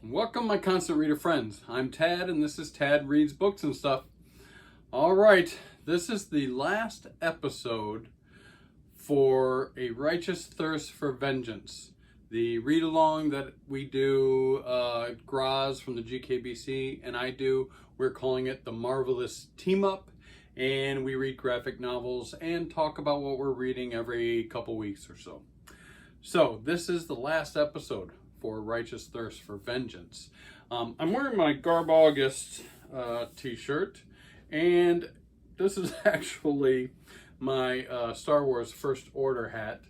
Welcome, my constant reader friends. I'm Tad, and this is Tad Reads Books and Stuff. All right, this is the last episode for A Righteous Thirst for Vengeance, the read-along that we do, Grozz from the GKBC, and I do. We're calling it the MARVEL-ous Team-Up, and we read graphic novels and talk about what we're reading every couple weeks or so. So, this is the last episode for Righteous Thirst for Vengeance. I'm wearing my Garb August t-shirt, and this is actually my Star Wars First Order hat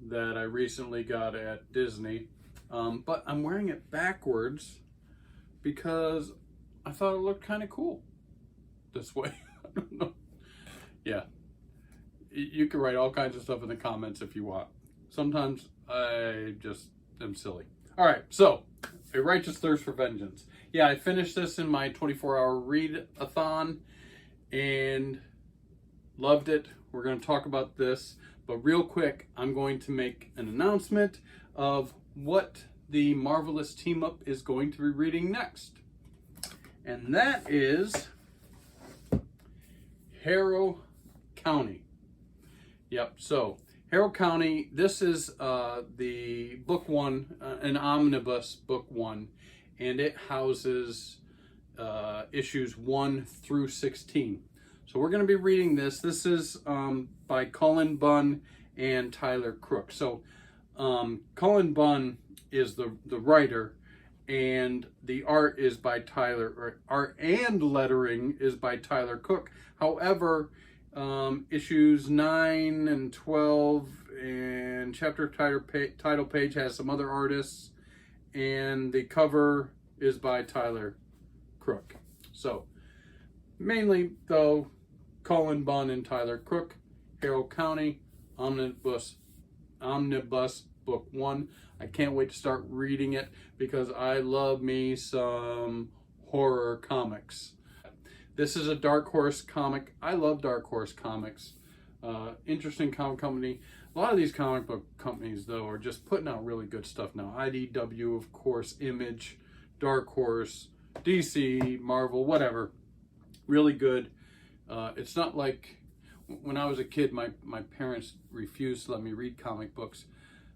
that I recently got at Disney, but I'm wearing it backwards because I thought it looked kind of cool this way. I don't know. Yeah, you can write all kinds of stuff in the comments if you want. Sometimes I just am silly. All right, so A Righteous Thirst for Vengeance. Yeah, I finished this in my 24-hour read-a-thon and loved it. We're going to talk about this, but real quick, I'm going to make an announcement of what the MARVEL-ous Team-Up is going to be reading next. And that is HARROW County. Yep, so HARROW County, this is the book one, an omnibus book one, and it houses issues 1 through 16. So we're going to be reading this. This is by Cullen, Bunn, and Tyler Crook. So Cullen Bunn is the writer, and the art is by Tyler, or art and lettering is by Tyler Crook. However, issues 9 and 12 and chapter title page has some other artists, and the cover is by Tyler Crook. So mainly though, Cullen Bunn and Tyler Crook, HARROW County omnibus book 1. I can't wait to start reading it because I love me some horror comics. This is a Dark Horse comic. I love Dark Horse comics. Interesting comic company. A lot of these comic book companies, though, are just putting out really good stuff now. IDW, of course, Image, Dark Horse, DC, Marvel, whatever. Really good. It's not like when I was a kid, my parents refused to let me read comic books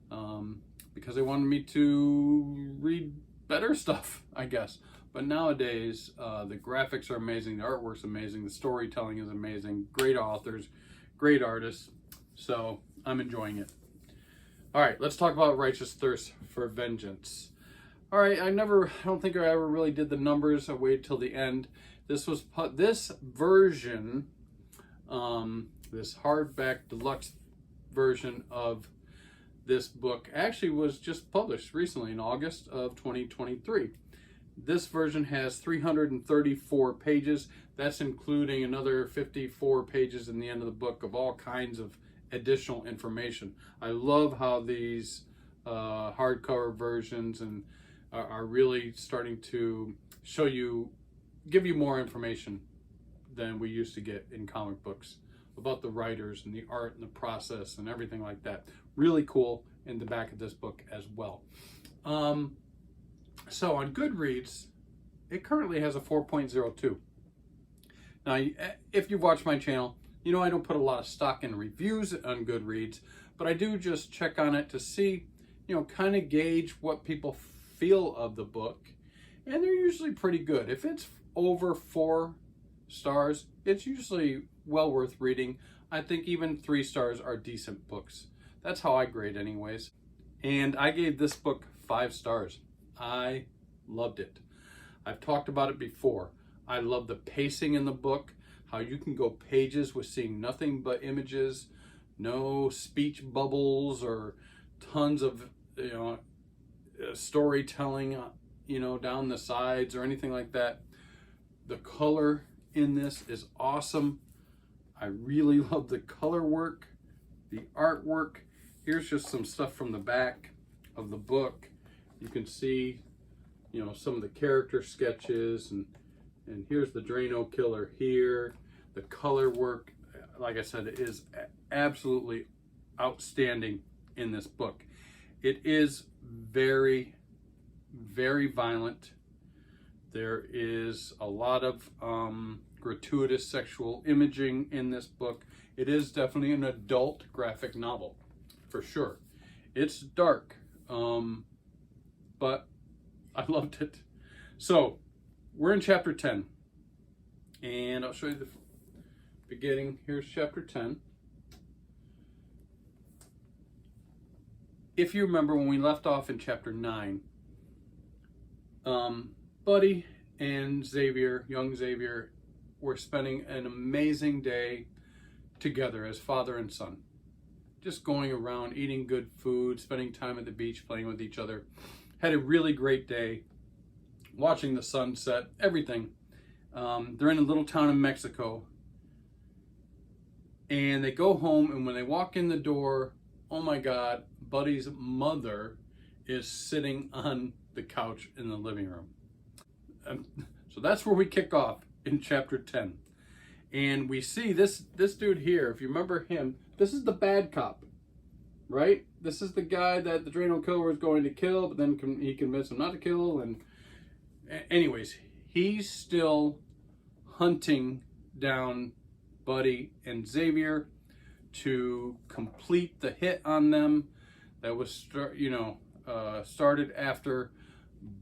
because they wanted me to read better stuff, I guess. But nowadays, the graphics are amazing, the artwork's amazing, the storytelling is amazing, great authors, great artists, so I'm enjoying it. All right, let's talk about Righteous Thirst for Vengeance. All right, I don't think I ever really did the numbers. I waited till the end. This version, this hardback deluxe version of this book actually was just published recently in August of 2023. This version has 334 pages. That's including another 54 pages in the end of the book of all kinds of additional information. I love how these hardcover versions are really starting to give you more information than we used to get in comic books about the writers and the art and the process and everything like that. Really cool in the back of this book as well. So on Goodreads, it currently has a 4.02. Now, if you've watched my channel, you know I don't put a lot of stock in reviews on Goodreads, but I do just check on it to see, kind of gauge what people feel of the book. And they're usually pretty good. If it's over 4 stars, it's usually well worth reading. I think even 3 stars are decent books. That's how I grade anyways. And I gave this book 5 stars. I loved it. I've talked about it before. I love the pacing in the book, how you can go pages with seeing nothing but images, no speech bubbles or tons of storytelling down the sides or anything like that. The color in this is awesome. I really love the color work, the artwork. Here's just some stuff from the back of the book. You can see, some of the character sketches, and here's the Drano killer here. The color work, like I said, is absolutely outstanding in this book. It is very, very violent. There is a lot of gratuitous sexual imaging in this book. It is definitely an adult graphic novel, for sure. It's dark, but I loved it. So, we're in chapter 10, and I'll show you the beginning. Here's chapter 10. If you remember when we left off in chapter 9, Buddy and Xavier, young Xavier, were spending an amazing day together as father and son. Just going around, eating good food, spending time at the beach, playing with each other. Had a really great day, watching the sunset, everything. They're in a little town in Mexico. And they go home, and when they walk in the door, oh my God, Buddy's mother is sitting on the couch in the living room. So that's where we kick off in chapter 10. And we see this dude here, if you remember him, this is the bad cop, right? This is the guy that the Drano killer was going to kill, but then he convinced him not to kill. And anyways, he's still hunting down Buddy and Xavier to complete the hit on them that was started after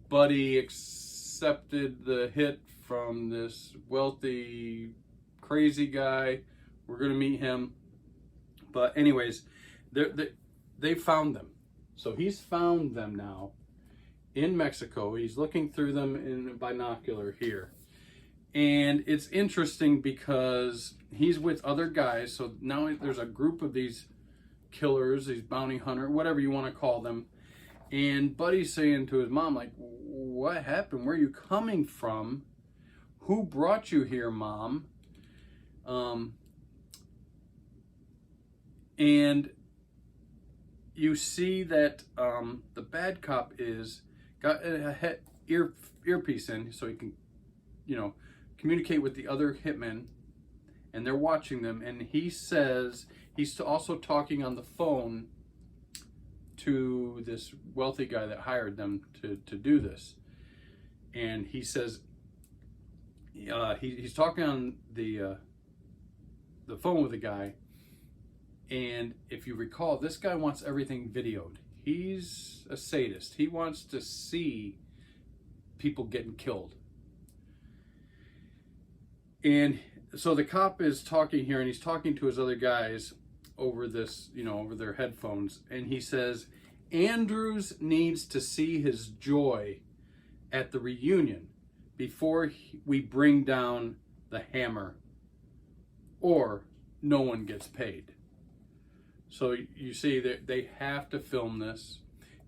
Buddy accepted the hit from this wealthy crazy guy. We're gonna meet him, but anyways, they found them. So he's found them now in Mexico. He's looking through them in a binocular here. And it's interesting because he's with other guys. So now there's a group of these killers, these bounty hunter, whatever you want to call them. And Buddy's saying to his mom, like, what happened? Where are you coming from? Who brought you here, Mom? And you see that the bad cop got a earpiece in so he can, communicate with the other hitmen, and they're watching them. And he says he's also talking on the phone to this wealthy guy that hired them to do this. And he says he's talking on the phone with the guy. And if you recall, this guy wants everything videoed. He's a sadist. He wants to see people getting killed. And so the cop is talking here, and he's talking to his other guys over this, over their headphones. And he says, Andrews needs to see his joy at the reunion before we bring down the hammer, or no one gets paid. So you see that they have to film this.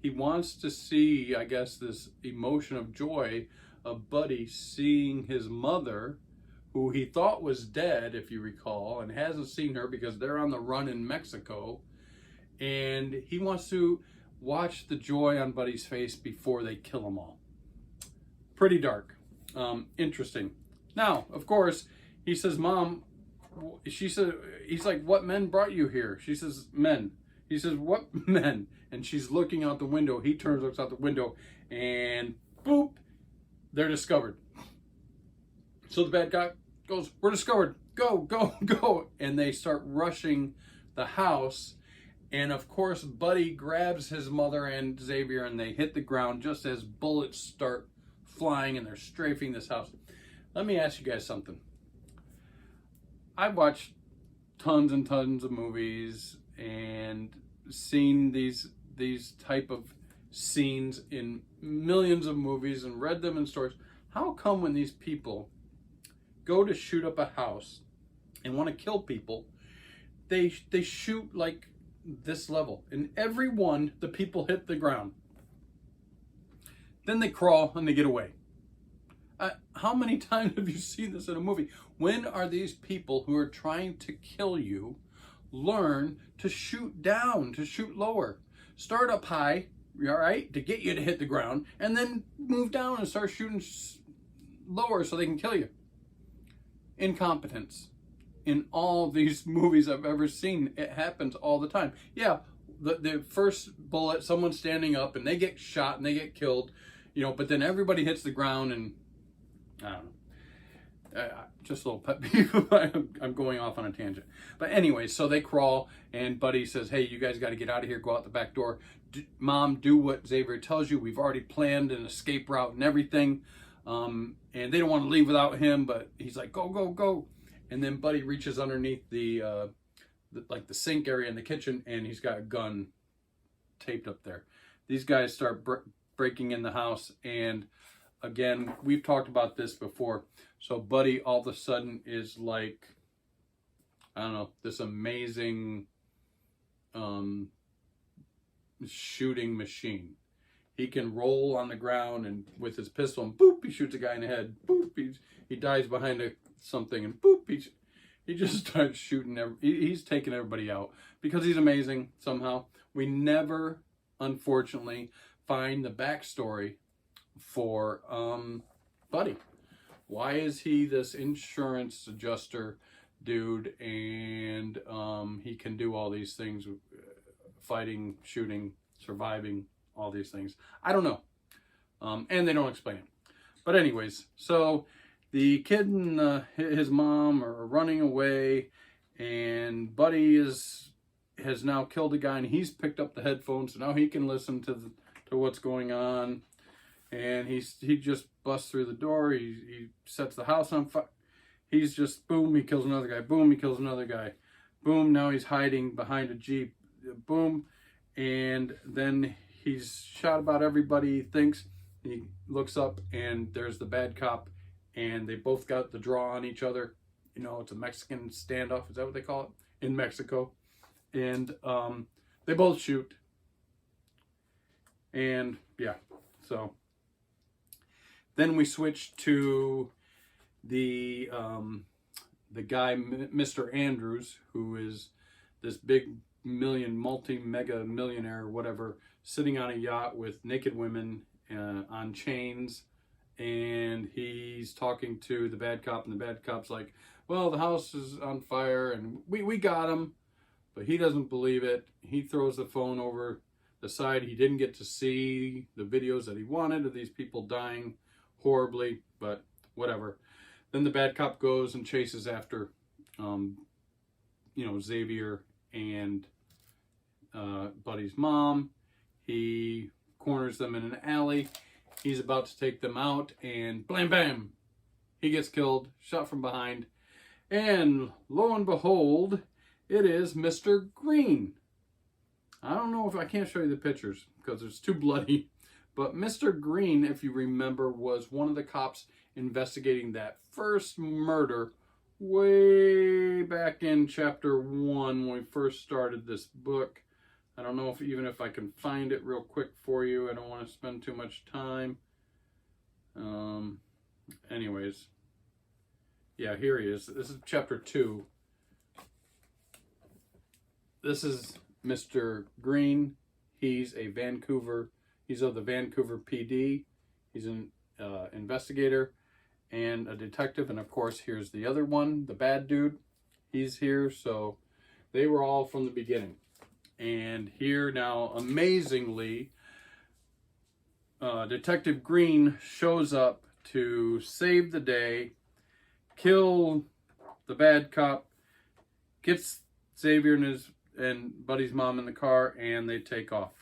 He wants to see, I guess, this emotion of joy of Buddy seeing his mother, who he thought was dead, if you recall, and hasn't seen her because they're on the run in Mexico. And he wants to watch the joy on Buddy's face before they kill them all. Pretty dark. Interesting. Now, of course, he says, Mom, he's like, what men brought you here? She says, men. He says, what men? And she's looking out the window. He looks out the window, and boop, they're discovered. So the bad guy goes, we're discovered. Go, go, go. And they start rushing the house. And of course, Buddy grabs his mother and Xavier, and they hit the ground just as bullets start flying, and they're strafing this house. Let me ask you guys something. I've watched tons and tons of movies and seen these type of scenes in millions of movies and read them in stories. How come when these people go to shoot up a house and want to kill people, they shoot like this level? In every one, the people hit the ground. Then they crawl and they get away. How many times have you seen this in a movie? When are these people who are trying to kill you learn to shoot down, to shoot lower? Start up high, all right, to get you to hit the ground, and then move down and start shooting lower so they can kill you. Incompetence. In all these movies I've ever seen, it happens all the time. Yeah, the first bullet, someone's standing up and they get shot and they get killed. you know, but then everybody hits the ground, and I don't know. Just a little pet peeve. I'm going off on a tangent. But anyway, so they crawl, and Buddy says, hey, you guys got to get out of here. Go out the back door. Mom, do what Xavier tells you. We've already planned an escape route and everything. And they don't want to leave without him, but he's like, go, go, go. And then Buddy reaches underneath the sink area in the kitchen, and he's got a gun taped up there. These guys start breaking in the house, and again, we've talked about this before. So Buddy all of a sudden is like, I don't know, this amazing shooting machine. He can roll on the ground and with his pistol, and boop, he shoots a guy in the head. Boop, he dies behind something, and boop, he just starts shooting. He's taking everybody out because he's amazing somehow. We never, unfortunately, find the backstory for Buddy. Why is he this insurance adjuster dude, and he can do all these things, fighting, shooting, surviving, all these things? I don't know. And they don't explain it. But anyways, so the kid and his mom are running away, and Buddy has now killed a guy, and he's picked up the headphones, so now he can listen to what's going on. And he just busts through the door. He sets the house on fire. He's just, boom, he kills another guy. Boom, he kills another guy. Boom, now he's hiding behind a Jeep. Boom. And then he's shot about everybody he thinks. He looks up, and there's the bad cop, and they both got the draw on each other. You know, it's a Mexican standoff. Is that what they call it? In Mexico. And they both shoot. And yeah, so then we switch to the guy, Mr. Andrews, who is this big multi-mega millionaire, whatever, sitting on a yacht with naked women on chains, and he's talking to the bad cop, and the bad cop's like, well, the house is on fire, and we got him, but he doesn't believe it. He throws the phone over the side. He didn't get to see the videos that he wanted of these people dying horribly, but whatever. Then the bad cop goes and chases after, Xavier and Buddy's mom. He corners them in an alley. He's about to take them out, and blam, bam, he gets killed, shot from behind. And lo and behold, it is Mr. Green. I don't know if I can't show you the pictures because it's too bloody. But Mr. Green, if you remember, was one of the cops investigating that first murder way back in chapter 1 when we first started this book. I don't know if I can find it real quick for you. I don't want to spend too much time. Anyways. Yeah, here he is. This is chapter 2. This is Mr. Green. He's of the Vancouver PD. He's an investigator and a detective. And of course, here's the other one, the bad dude. He's here. So they were all from the beginning. And here now, amazingly, Detective Green shows up to save the day, kill the bad cop, gets Xavier and Buddy's mom in the car, and they take off.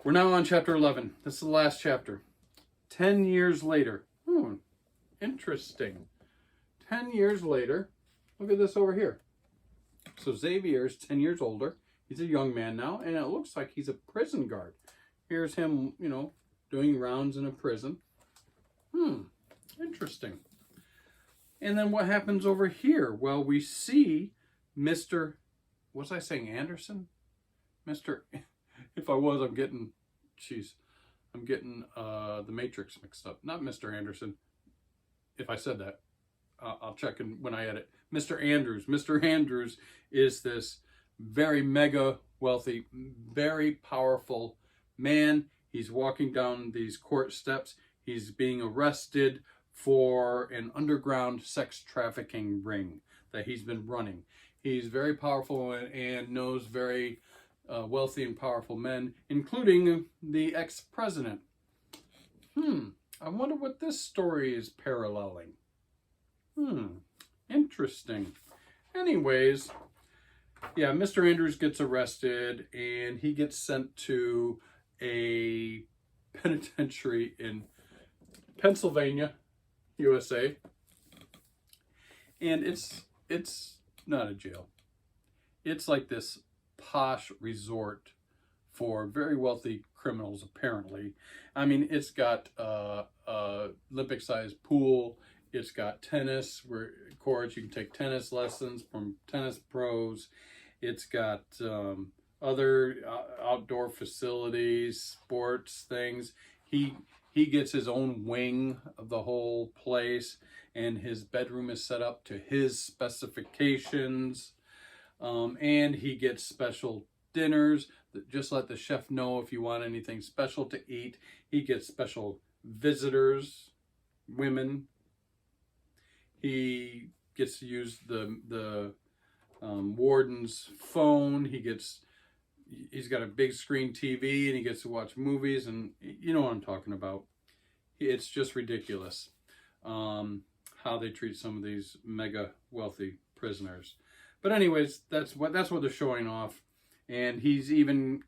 We're now on chapter 11. This is the last chapter. 10 years later. Interesting. 10 years later. Look at this over here. So Xavier's 10 years older. He's a young man now, and it looks like he's a prison guard. Here's him, doing rounds in a prison. Interesting. And then what happens over here? Well, we see Mr. Was I saying Anderson? If I was, I'm getting the Matrix mixed up. Not Mr. Anderson. If I said that, I'll check when I edit. Mr. Andrews. Mr. Andrews is this very mega wealthy, very powerful man. He's walking down these court steps. He's being arrested for an underground sex trafficking ring that he's been running. He's very powerful and knows very wealthy and powerful men, including the ex-president I wonder what this story is paralleling. Interesting. Anyways, yeah, Mr. Andrews gets arrested and he gets sent to a penitentiary in Pennsylvania, USA. And it's not a jail. It's like this posh resort for very wealthy criminals, apparently. I mean, it's got a Olympic-sized pool. It's got tennis courts. You can take tennis lessons from tennis pros. It's got other outdoor facilities, sports things. He gets his own wing of the whole place, and his bedroom is set up to his specifications. And he gets special dinners. Just let the chef know if you want anything special to eat. He gets special visitors, women. He gets to use the warden's phone. He's got a big screen TV and he gets to watch movies, and you know what I'm talking about. It's just ridiculous how they treat some of these mega wealthy prisoners. But anyways, that's what they're showing off. And he's even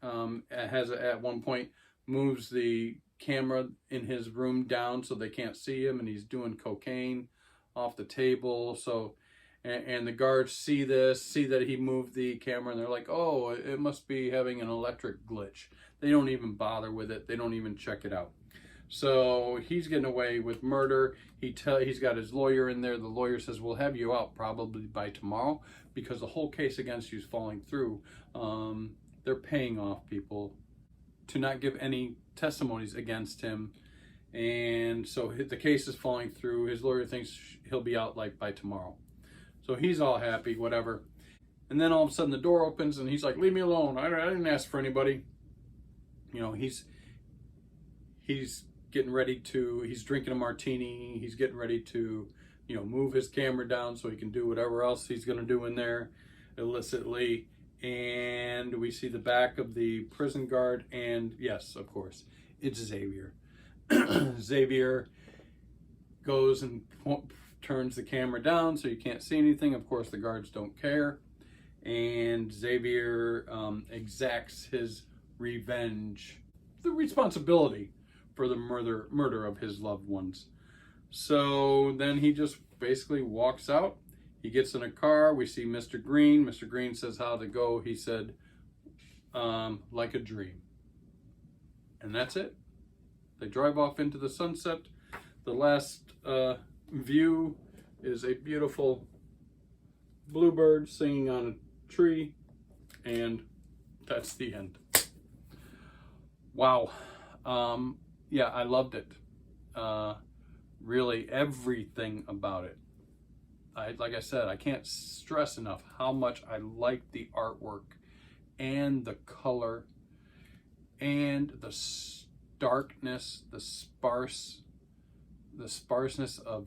at one point moves the camera in his room down so they can't see him, and he's doing cocaine off the table. So, and the guards see that he moved the camera, and they're like, oh, it must be having an electric glitch. They don't even bother with it. They don't even check it out. So he's getting away with murder. He's got his lawyer in there. The lawyer says, we'll have you out probably by tomorrow because the whole case against you is falling through. They're paying off people to not give any testimonies against him. And so the case is falling through. His lawyer thinks he'll be out like by tomorrow. So he's all happy, whatever. And then all of a sudden the door opens and he's like, leave me alone. I didn't ask for anybody. You know, he's getting ready to, he's drinking a martini. He's getting ready to, you know, move his camera down so he can do whatever else he's going to do in there illicitly. And we see the back of the prison guard. And yes, of course, it's Xavier. Xavier goes and turns the camera down so you can't see anything. Of course, the guards don't care. And Xavier exacts his revenge, the responsibility for the murder of his loved ones. So then he just basically walks out. He gets in a car. We see Mr. Green. Mr. Green says how to go. He said, like a dream. And that's it. They drive off into the sunset. The last view is a beautiful bluebird singing on a tree. And that's the end. Wow. Yeah, I loved it. Really, everything about it. Like I said, I can't stress enough how much I like the artwork and the color and the darkness, the sparseness of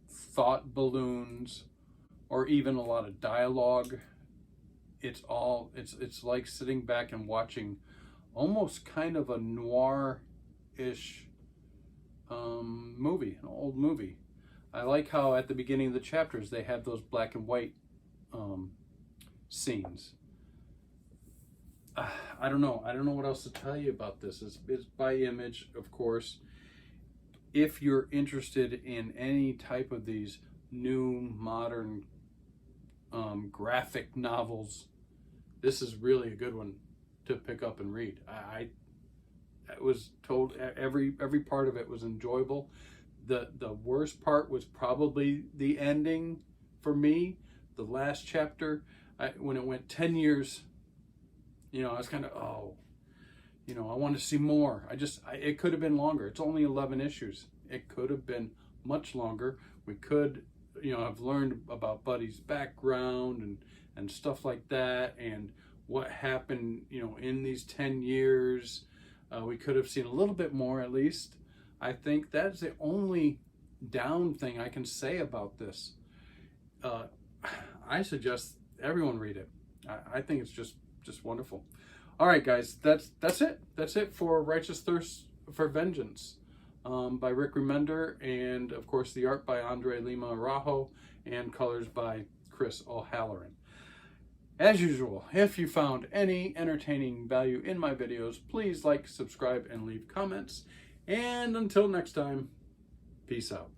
thought balloons, or even a lot of dialogue. It's like sitting back and watching almost kind of a noir-ish movie, an old movie. I like how at the beginning of the chapters they have those black and white scenes. I don't know what else to tell you about this. It's by Image, of course. If you're interested in any type of these new modern graphic novels, this is really a good one to pick up and read. I was told every part of it was enjoyable. The worst part was probably the ending for me. The last chapter, when it went 10 years, you know, I was kind of, I want to see more. It could have been longer. It's only 11 issues. It could have been much longer. We could, have learned about Buddy's background and stuff like that, and what happened, in these 10 years. We could have seen a little bit more, at least. I think that's the only down thing I can say about this. I suggest everyone read it. I think it's just wonderful. All right, guys, that's it. That's it for Righteous Thirst for Vengeance. by Rick Remender, and of course the art by Lima Araujo, and colors by Chris O'Halloran. As usual, if you found any entertaining value in my videos, please like, subscribe, and leave comments. And until next time, peace out.